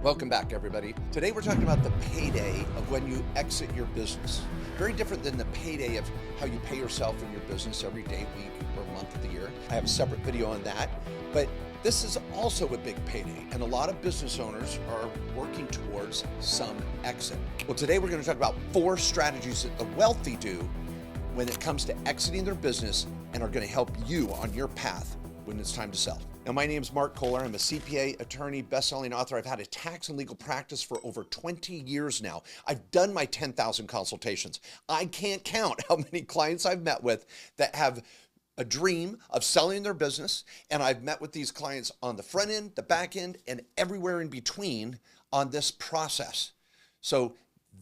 Welcome back, everybody. Today we're talking about the payday of when you exit your business. Very different than the payday of how you pay yourself in your business every day, week, or month of the year. I have a separate video on that, but this is also a big payday, and a lot of business owners are working towards some exit. Well, today we're going to talk about 4 strategies that the wealthy do when it comes to exiting their business and are going to help you on your path when it's time to sell. Now, my name is Mark Kohler. I'm a CPA, attorney, best-selling author. I've had a tax and legal practice for over 20 years now. I've done my 10,000 consultations. I can't count how many clients I've met with that have a dream of selling their business, and I've met with these clients on the front end, the back end, and everywhere in between on this process. So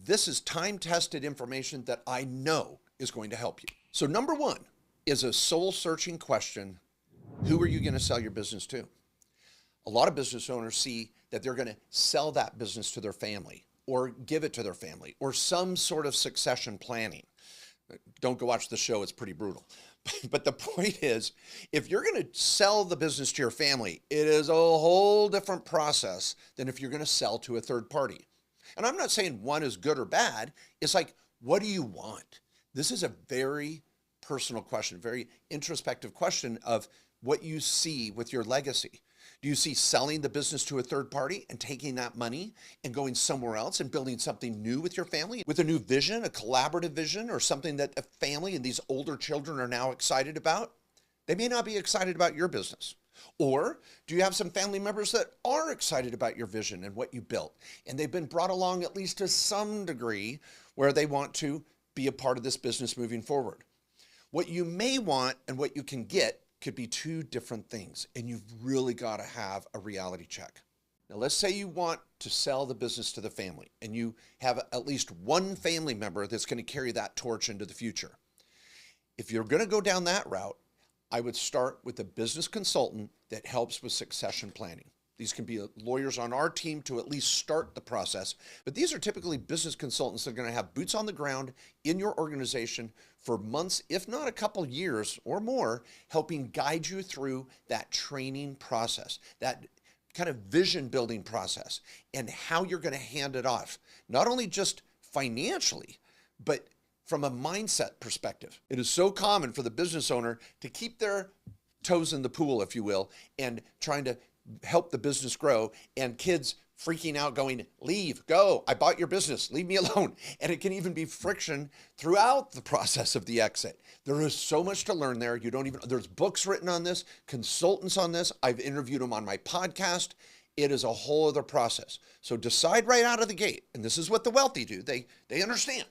this is time-tested information that I know is going to help you. So number 1 is a soul-searching question. Who are you going to sell your business to? A lot of business owners see that they're going to sell that business to their family or give it to their family or some sort of succession planning. Don't go watch the show. It's pretty brutal. But the point is, if you're going to sell the business to your family, it is a whole different process than if you're going to sell to a third party. And I'm not saying one is good or bad. It's like, what do you want? This is a very personal question, very introspective question of what you see with your legacy. Do you see selling the business to a third party and taking that money and going somewhere else and building something new with your family, with a new vision, a collaborative vision, or something that a family and these older children are now excited about? They may not be excited about your business. Or do you have some family members that are excited about your vision and what you built, and they've been brought along at least to some degree where they want to be a part of this business moving forward? What you may want and what you can get could be 2 different things, and you've really got to have a reality check. Now, let's say you want to sell the business to the family, and you have at least one family member that's going to carry that torch into the future. If you're going to go down that route, I would start with a business consultant that helps with succession planning. These can be lawyers on our team to at least start the process, but these are typically business consultants that are going to have boots on the ground in your organization for months, if not a couple years or more, helping guide you through that training process, that kind of vision building process, and how you're going to hand it off, not only just financially, but from a mindset perspective. It is so common for the business owner to keep their toes in the pool, if you will, and trying to help the business grow, and kids freaking out going, leave, go, I bought your business, leave me alone. And it can even be friction throughout the process of the exit. There is so much to learn there. There's books written on this, consultants on this. I've interviewed them on my podcast. It is a whole other process. So decide right out of the gate. And this is what the wealthy do. They understand.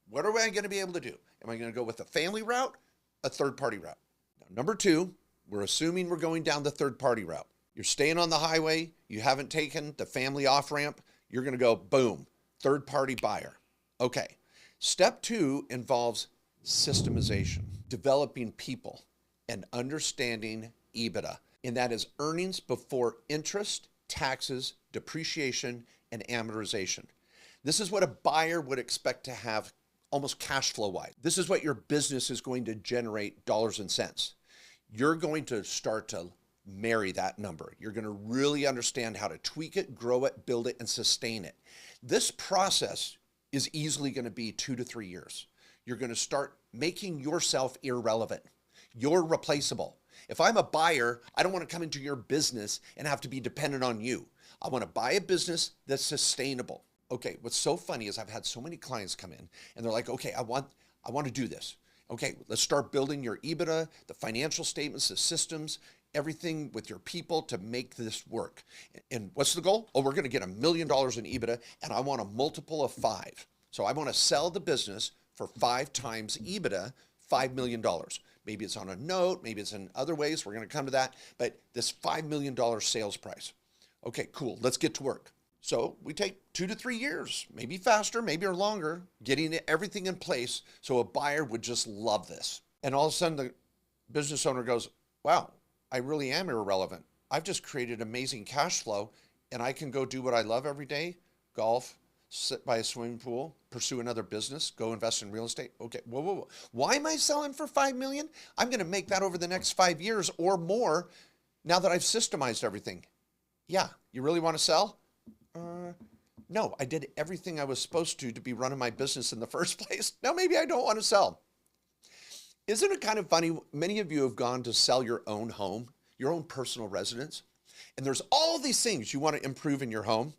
What am I going to be able to do? Am I going to go with a family route, a third party route? Now, number 2, we're assuming we're going down the third party route. You're staying on the highway, you haven't taken the family off-ramp, you're going to go, boom, third-party buyer. Okay. Step 2 involves systemization, developing people, and understanding EBITDA, and that is earnings before interest, taxes, depreciation, and amortization. This is what a buyer would expect to have almost cash flow-wise. This is what your business is going to generate dollars and cents. You're going to start to marry that number. You're going to really understand how to tweak it, grow it, build it, and sustain it. This process is easily going to be 2 to 3 years. You're going to start making yourself irrelevant. You're replaceable. If I'm a buyer, I don't want to come into your business and have to be dependent on you. I want to buy a business that's sustainable. Okay, what's so funny is I've had so many clients come in and they're like, okay, I want to do this. Okay, let's start building your EBITDA, the financial statements, the systems, everything with your people to make this work. And what's the goal? Oh, we're going to get $1 million in EBITDA, and I want a multiple of 5. So I want to sell the business for 5 times EBITDA, $5 million. Maybe it's on a note, maybe it's in other ways. We're going to come to that, but this $5 million sales price. Okay, cool. Let's get to work. So we take 2 to 3 years, maybe faster, maybe or longer, getting everything in place so a buyer would just love this. And all of a sudden the business owner goes, wow, I really am irrelevant. I've just created amazing cash flow and I can go do what I love every day, golf, sit by a swimming pool, pursue another business, go invest in real estate. Okay, whoa. Why am I selling for $5 million? I'm going to make that over the next 5 years or more now that I've systemized everything. Yeah, you really want to sell? No, I did everything I was supposed to be running my business in the first place. Now maybe I don't want to sell. Isn't it kind of funny? Many of you have gone to sell your own home, your own personal residence, and there's all these things you want to improve in your home,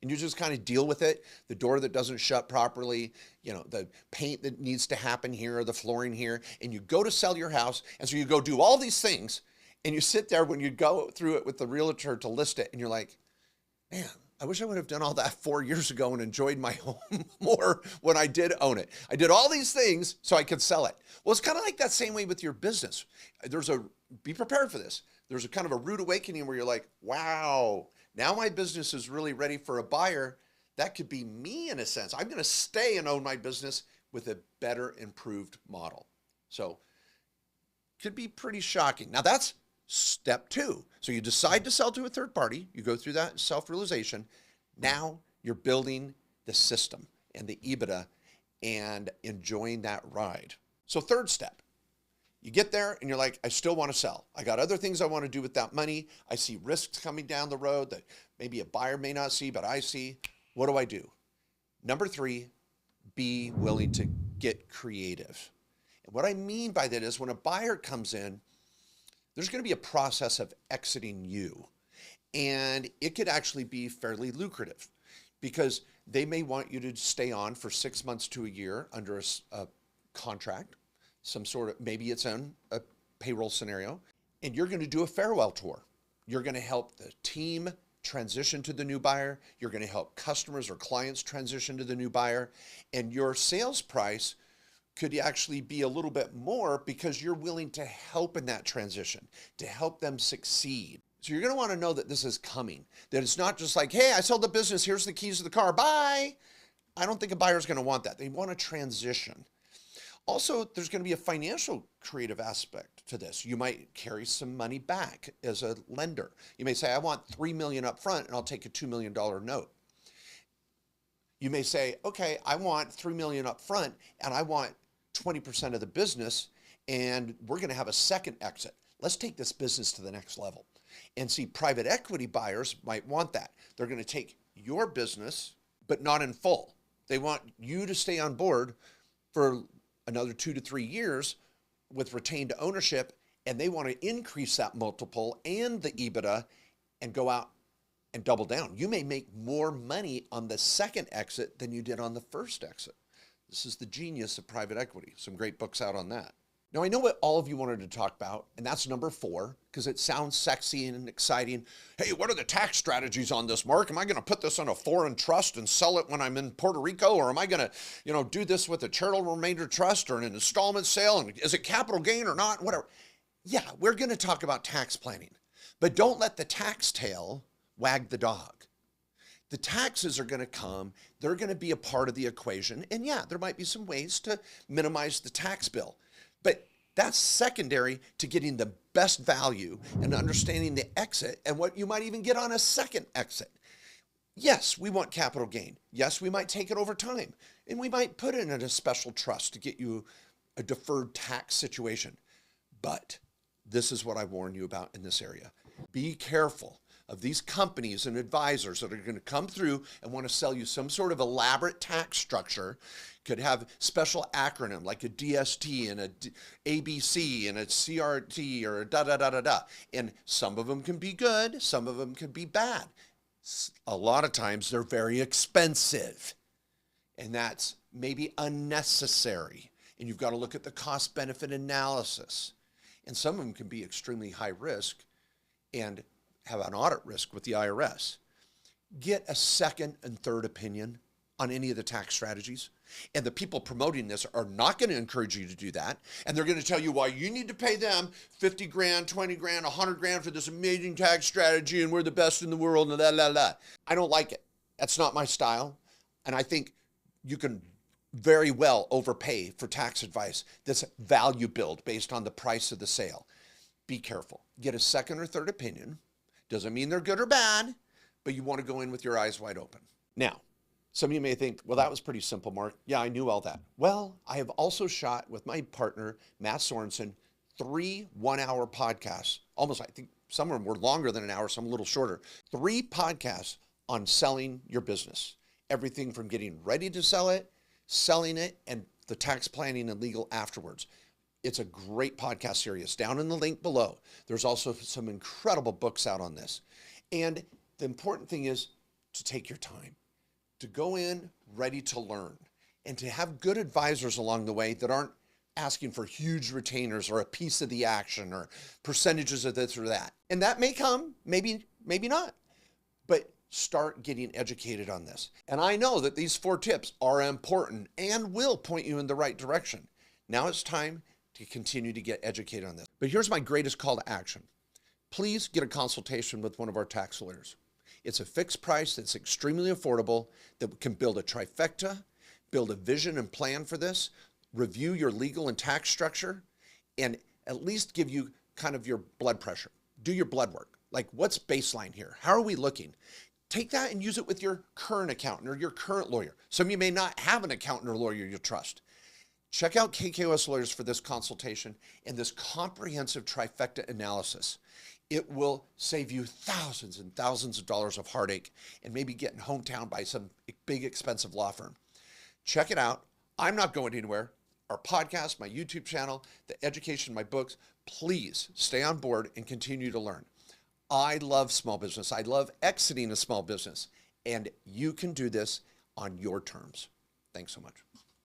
and you just kind of deal with it. The door that doesn't shut properly, the paint that needs to happen here, or the flooring here, and you go to sell your house, and so you go do all these things, and you sit there when you go through it with the realtor to list it, and you're like, man, I wish I would have done all that 4 years ago and enjoyed my home more when I did own it. I did all these things so I could sell it. Well, it's kind of like that same way with your business. Be prepared for this. There's a kind of a rude awakening where you're like, wow, now my business is really ready for a buyer. That could be me in a sense. I'm going to stay and own my business with a better, improved model. So could be pretty shocking. Now that's step 2. So you decide to sell to a third party. You go through that self-realization. Now you're building the system and the EBITDA and enjoying that ride. So third step, you get there and you're like, I still want to sell. I got other things I want to do with that money. I see risks coming down the road that maybe a buyer may not see, but I see. What do? Number 3, be willing to get creative. And what I mean by that is when a buyer comes in, there's going to be a process of exiting you. And it could actually be fairly lucrative because they may want you to stay on for 6 months to a year under a contract, some sort of, maybe it's in a payroll scenario, and you're going to do a farewell tour. You're going to help the team transition to the new buyer. You're going to help customers or clients transition to the new buyer. And your sales price could actually be a little bit more because you're willing to help in that transition, to help them succeed. So you're going to want to know that this is coming, that it's not just like, hey, I sold the business, here's the keys to the car, bye. I don't think a buyer's going to want that. They want a transition. Also, there's going to be a financial creative aspect to this. You might carry some money back as a lender. You may say, I want $3 million up front and I'll take a $2 million note. You may say, okay, I want $3 million up front and I want 20% of the business and we're going to have a second exit. Let's take this business to the next level. And see, private equity buyers might want that. They're going to take your business, but not in full. They want you to stay on board for another 2 to 3 years with retained ownership, and they want to increase that multiple and the EBITDA and go out and double down. You may make more money on the second exit than you did on the first exit. This is the genius of private equity. Some great books out on that. Now, I know what all of you wanted to talk about, and that's number 4, because it sounds sexy and exciting. Hey, what are the tax strategies on this, Mark? Am I going to put this on a foreign trust and sell it when I'm in Puerto Rico? Or am I going to, do this with a charitable remainder trust or an installment sale? And is it capital gain or not? Whatever. Yeah, we're going to talk about tax planning, but don't let the tax tail wag the dog. The taxes are going to come. They're going to be a part of the equation. And yeah, there might be some ways to minimize the tax bill. But that's secondary to getting the best value and understanding the exit and what you might even get on a second exit. Yes, we want capital gain. Yes, we might take it over time. And we might put it in a special trust to get you a deferred tax situation. But this is what I warn you about in this area. Be careful of these companies and advisors that are going to come through and want to sell you some sort of elaborate tax structure. Could have special acronym like a DST and a ABC and a CRT or a da-da-da-da-da. And some of them can be good, some of them can be bad. A lot of times they're very expensive, and that's maybe unnecessary. And you've got to look at the cost-benefit analysis. And some of them can be extremely high risk and have an audit risk with the IRS. Get a second and third opinion on any of the tax strategies. And the people promoting this are not going to encourage you to do that. And they're going to tell you why you need to pay them 50 grand, 20 grand, 100 grand for this amazing tax strategy and we're the best in the world and la, la, la. I don't like it. That's not my style. And I think you can very well overpay for tax advice that's value build based on the price of the sale. Be careful. Get a second or third opinion. Doesn't mean they're good or bad, but you want to go in with your eyes wide open. Now, some of you may think, well, that was pretty simple, Mark. Yeah, I knew all that. Well, I have also shot with my partner, Matt Sorensen, 3 one-hour podcasts. Almost, I think some of them were longer than an hour, some a little shorter. 3 podcasts on selling your business. Everything from getting ready to sell it, selling it, and the tax planning and legal afterwards. It's a great podcast series. Down in the link below, there's also some incredible books out on this. And the important thing is to take your time, to go in ready to learn, and to have good advisors along the way that aren't asking for huge retainers or a piece of the action or percentages of this or that. And that may come, maybe not, but start getting educated on this. And I know that these 4 tips are important and will point you in the right direction. Now it's time to continue to get educated on this. But here's my greatest call to action. Please get a consultation with one of our tax lawyers. It's a fixed price that's extremely affordable, that can build a trifecta, build a vision and plan for this, review your legal and tax structure, and at least give you kind of your blood pressure. Do your blood work. Like, what's baseline here? How are we looking? Take that and use it with your current accountant or your current lawyer. Some of you may not have an accountant or lawyer you trust. Check out KKOS Lawyers for this consultation and this comprehensive trifecta analysis. It will save you thousands and thousands of dollars of heartache and maybe getting hometown by some big expensive law firm. Check it out. I'm not going anywhere. Our podcast, my YouTube channel, the education, my books, please stay on board and continue to learn. I love small business. I love exiting a small business, and you can do this on your terms. Thanks so much.